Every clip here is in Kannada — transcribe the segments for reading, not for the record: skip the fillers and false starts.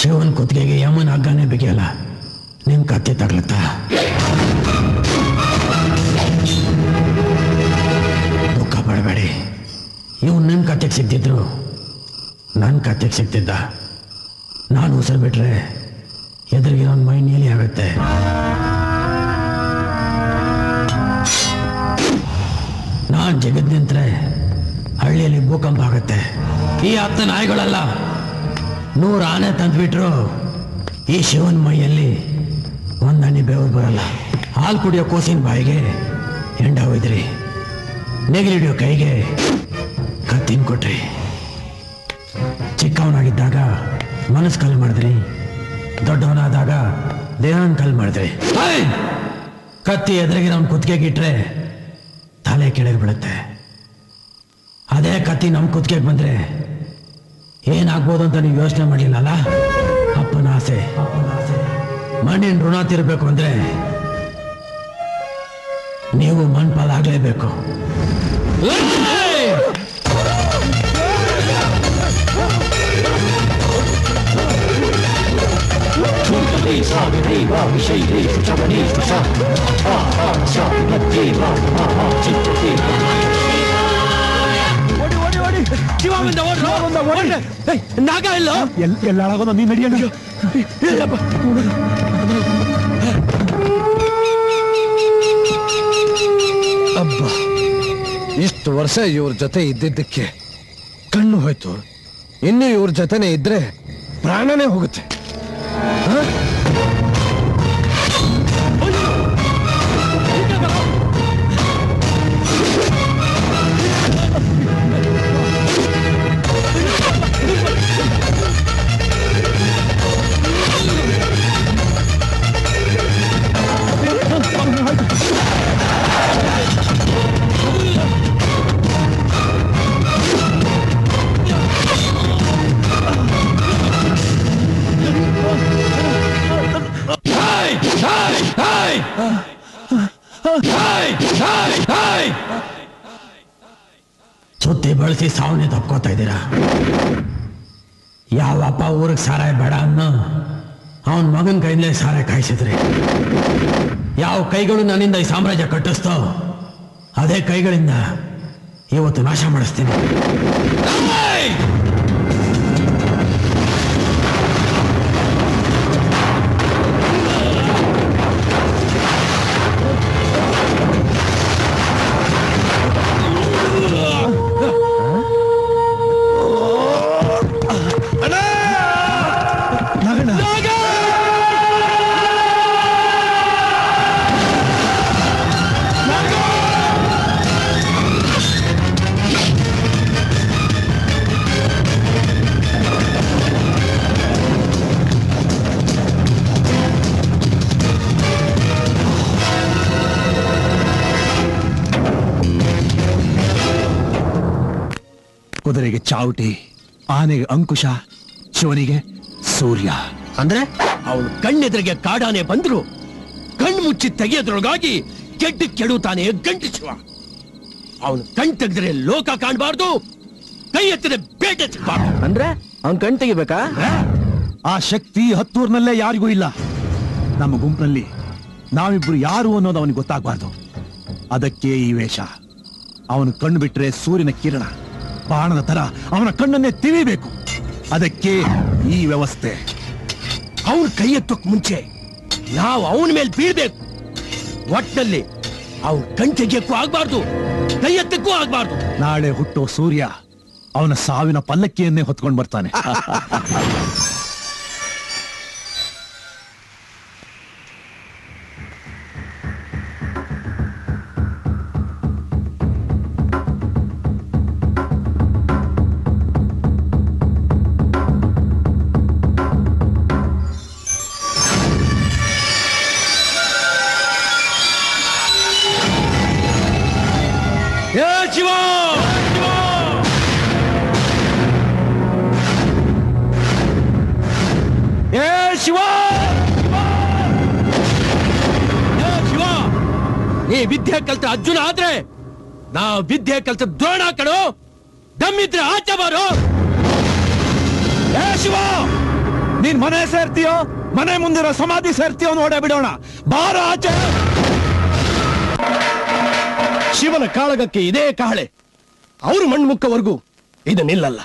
ಶಿವನ್ ಕುತ್ತಿಗೆಗೆ ಯಮನ್ ಹಗ್ಗನೇ ಬಿಗಿಯಲ್ಲ, ನಿಮ್ ಕತ್ತೆ ತಗ್ಲತ್ತ. ದುಃಖ ಪಡಬೇಡಿ, ಇವನು ನಿಮ್ ಕತ್ತೆಗೆ ಸಿಗ್ತಿದ್ರು ನನ್ನ ಕತ್ತೆಗೆ ಸಿಗ್ತಿದ್ದ. ನಾನು ಉಸಿರು ಬಿಟ್ರೆ ಎದುರಿಗಿರೋನ್ ಮೈ ನೀಲಿ ಆಗುತ್ತೆ. ನಾನು ಜಗದ್ ನಿಂತ್ರೆ ಹಳ್ಳಿಯಲ್ಲಿ ಭೂಕಂಪ ಆಗುತ್ತೆ. ಈ 10 ನಾಯಿಗಳಲ್ಲ 100 ಆನೆ ತಂದ್ಬಿಟ್ರು ಈ ಶಿವನ್ ಮೈಯಲ್ಲಿ ಒಂದನಿ ಬೆವರು ಬರಲ್ಲ. ಹಾಲು ಕುಡಿಯೋ ಕೋಸಿನ ಬಾಯಿಗೆ ಎಂಡ ಹೋಯ್ದ್ರಿ, ನೆಗಲಿಡಿಯೋ ಕೈಗೆ ಕತ್ತಿನ ಕೊಟ್ರಿ. ಚಿಕ್ಕವನಾಗಿದ್ದಾಗ ಮನಸ್ಸು ಕಲ್ ಮಾಡಿದ್ರಿ, ದೊಡ್ಡವನಾದಾಗ ದೇಹನ ಕಲ್ ಮಾಡಿದ್ರಿ. ಕತ್ತಿ ಎದುರಿಗಿರೋನ್ ಕುತ್ತಿಗೆಗಿಟ್ರೆ ತಲೆ ಕೆಳಗೆ ಬೀಳುತ್ತೆ. ಅದೇ ಕತ್ತಿ ನಮ್ಮ ಕುತ್ತಿಗೆಗೆ ಬಂದ್ರೆ ಏನಾಗ್ಬೋದು ಅಂತ ನೀವು ಯೋಚನೆ ಮಾಡಲಿಲ್ಲಲ್ಲ. ಅಪ್ಪನ ಆಸೆ, ಮಣ್ಣಿನ ಋಣ ತೀರಬೇಕು ಅಂದ್ರೆ ನೀವು ಮಣ್ಪಾಲಾಗಲೇಬೇಕು. ನಾಗ ಇಲ್ಲ ಎಲ್ಲಾಗೋದು ನೀನ್ ನಡಿಯೋಣ. ಅಬ್ಬ, ಇಷ್ಟು ವರ್ಷ ಇವ್ರ ಜೊತೆ ಇದ್ದಿದ್ದಕ್ಕೆ ಕಣ್ಣು ಹೋಯ್ತು. ಇನ್ನು ಇವ್ರ ಜೊತೆನೆ ಇದ್ರೆ ಪ್ರಾಣನೇ ಹೋಗುತ್ತೆ. ಸುತ್ತಿ ಬಳಸಿ ಸಾವನ್ನೇ ತಪ್ಕೋತಾ ಇದ್ದೀರಾ. ಯಾವ ಅಪ್ಪ ಊರಿಗೆ ಸಾರಾಯ ಬೇಡ ಅನ್ನೋ ಅವನ ಮಗನ ಕೈಲೇ ಸಾರಾಯ ಕಾಯಿಸಿದ್ರಿ. ಯಾವ ಕೈಗಳು ನನ್ನಿಂದ ಈ ಸಾಮ್ರಾಜ್ಯ ಕಟ್ಟಿಸ್ತೋ ಅದೇ ಕೈಗಳಿಂದ ಇವತ್ತು ನಾಶ ಮಾಡಿಸ್ತೀನಿ. ಕುದುರೆಗೆ ಚಾವುಟಿ, ಆನೆಗೆ ಅಂಕುಶ, ಶಿವನಿಗೆ ಸೂರ್ಯ. ಅಂದ್ರೆ ಅವನು ಕಣ್ಣೆದುರಿಗೆ ಕಾಡಾನೆ ಬಂದ್ರು ಕಣ್ಣು ಮುಚ್ಚಿ ತೆಗೆಯೋದ್ರೊಳಗಾಗಿ ಕೆಡ್ಡ ಕೆಡುತ್ತಾನೆ ಗಂಟು ಶಿವ. ಅವನು ಕಣ್ ತೆಗೆದ್ರೆ ಲೋಕ ಕಾಣಬಾರ್ದು, ಕೈ ಎತ್ತರೆ ಬೇಟೆ ಸಿಗಬಾರ್ದು. ಅಂದ್ರೆ ಅವನ್ ಕಣ್ ತೆಗಿಬೇಕಾ? ಆ ಶಕ್ತಿ ಹತ್ತೂರ್ನಲ್ಲೇ ಯಾರಿಗೂ ಇಲ್ಲ. ನಮ್ಮ ಗುಂಪಿನಲ್ಲಿ ನಾವಿಬ್ರು ಯಾರು ಅನ್ನೋದು ಅವನಿಗೆ ಗೊತ್ತಾಗಬಾರ್ದು. ಅದಕ್ಕೆ ಈ ವೇಷ. ಅವನು ಕಣ್ಣು ಬಿಟ್ರೆ ಸೂರ್ಯನ ಕಿರಣ ಬಾಣದ ತರ ಅವನ ಕಣ್ಣನ್ನೇ ತಿವಿಬೇಕು. ಅದಕ್ಕೆ ಈ ವ್ಯವಸ್ಥೆ. ಅವನ ಕೈ ಎತ್ತೋಕ್ ಮುಂಚೆ ನಾವು ಅವನ ಮೇಲೆ ಬೀಳ್ಬೇಕು. ಒಟ್ಟಲ್ಲಿ ಅವನ್ ಕಣ್ ತೆಗಿಯಕ್ಕೂ ಆಗ್ಬಾರ್ದು, ಕೈ ಎತ್ತಕ್ಕೂ ಆಗ್ಬಾರ್ದು. ನಾಳೆ ಹುಟ್ಟೋ ಸೂರ್ಯ ಅವನ ಸಾವಿನ ಪಲ್ಲಕ್ಕಿಯನ್ನೇ ಹೊತ್ಕೊಂಡು ಬರ್ತಾನೆ. ವಿದ್ಯೆ ಕಲ್ತ ಅರ್ಜುನ ಆದ್ರೆ ನಾ ವಿದ್ಯೆ ಕಲ್ತ ದ್ರೋಣ ಕಣೋ. ದಮ್ಮಿದ್ರೆ ಆಚೆ ಬಾರೋ. ಏ ಶಿವ, ನೀನ್ ಮನೆ ಸೇರ್ತೀಯೋ ಮನೆ ಮುಂದಿರೋ ಸಮಾಧಿ ಸೇರ್ತೀಯೋ ನೋಡೇ ಬಿಡೋಣ. ಬಾರ ಆಚೆ. ಶಿವನ ಕಾಳಗಕ್ಕೆ ಇದೇ ಕಾಳೆ. ಅವರು ಮಣ್ಮುಕ್ಕವರೆಗೂ ಇದು ನಿಲ್ಲಲ್ಲ.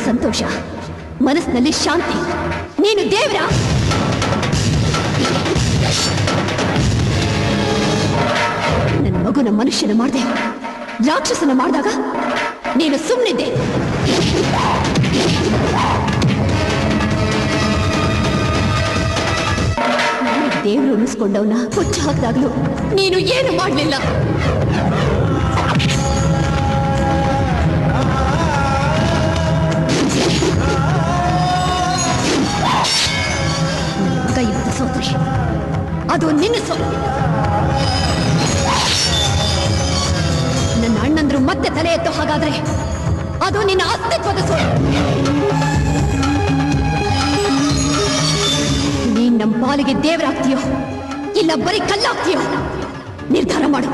ಸಂತೋಷ, ಮನಸ್ಸಿನಲ್ಲಿ ಶಾಂತಿ. ನೀನು ದೇವ್ರ? ನನ್ನ ಮಗುನ ಮನುಷ್ಯನ ಮಾಡಿದೆ, ರಾಕ್ಷಸನ ಮಾಡಿದಾಗ ನೀನು ಸುಮ್ಮನಿದ್ದೆ. ದೇವ್ರು ಉಳಿಸ್ಕೊಂಡವನ ಹುಚ್ಚ ಹಾಕಿದಾಗಲೂ ನೀನು ಏನು ಮಾಡಲಿಲ್ಲ. ಇವತ್ತು ಸೋತ್ರಿ, ಅದು ನಿನ್ನ ಸೋಲು. ನನ್ನ ಅಣ್ಣಂದ್ರು ಮತ್ತೆ ತಲೆ ಎತ್ತೋ ಹಾಗಾದ್ರೆ ಅದು ನಿನ್ನ ಅಸ್ತಿತ್ವದ ಸೋಲು. ನೀನ್ ನಮ್ಮ ಪಾಲಿಗೆ ದೇವರಾಗ್ತೀಯೋ ಇಲ್ಲ ಬರೀ ಕಲ್ಲಾಗ್ತೀಯೋ ನಿರ್ಧಾರ ಮಾಡು.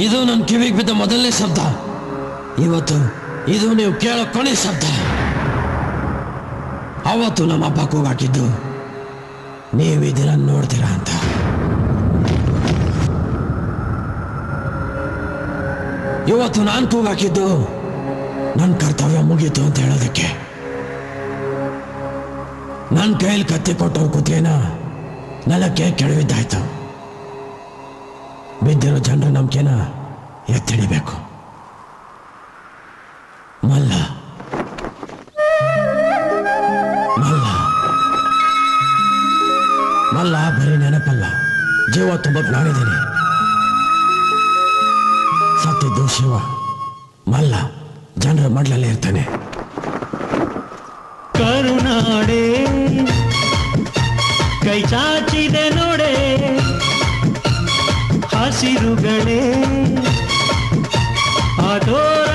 ಇದು ನನ್ನ ಕಿವಿಗೆ ಬಿದ್ದ ಮೊದಲನೇ ಶಬ್ದ. ಇವತ್ತು ಇದು ನೀವು ಕೇಳೋ ಕೊನೆ ಶಬ್ದ. ಅವತ್ತು ನಮ್ಮ ಹಬ್ಬ ಕೂಗಾಕಿದ್ದು ನೀವು ಇದನ್ನ ನೋಡ್ತೀರಾ ಅಂತ. ಇವತ್ತು ನಾನು ಕೂಗಾಕಿದ್ದು ನನ್ನ ಕರ್ತವ್ಯ ಮುಗೀತು ಅಂತ ಹೇಳೋದಕ್ಕೆ. ನನ್ನ ಕೈಯಲ್ಲಿ ಕತ್ತಿ ಕೊಟ್ಟವ್ರ ಕುತ್ತಿಗೆನ ನೆಲಕ್ಕೆ ಕೆಡವಿದ್ದಾಯ್ತು. ಬಿದ್ದಿರೋ ಜನರ ನಂಬಿಕೆನ ಎತ್ತಿಡಿಬೇಕು. ಮಲ್ಲ ಮಲ್ಲ ಮಲ್ಲ ಬರೀ ನೆನಪಲ್ಲ, ಜೀವ ತುಂಬಕ್ ನಾನಿದ್ದೀನಿ. ಸತ್ತಿದ್ದು ಶಿವ, ಮಲ್ಲ ಜನರ ಮಡ್ಲಲ್ಲಿ ಇರ್ತಾನೆ. ಕರುನಾಡೆ ಕೈ ಚಾಚಿದೆ ನೋಡೆ, ಹಸಿರುಗಳೇ ಆದೋರ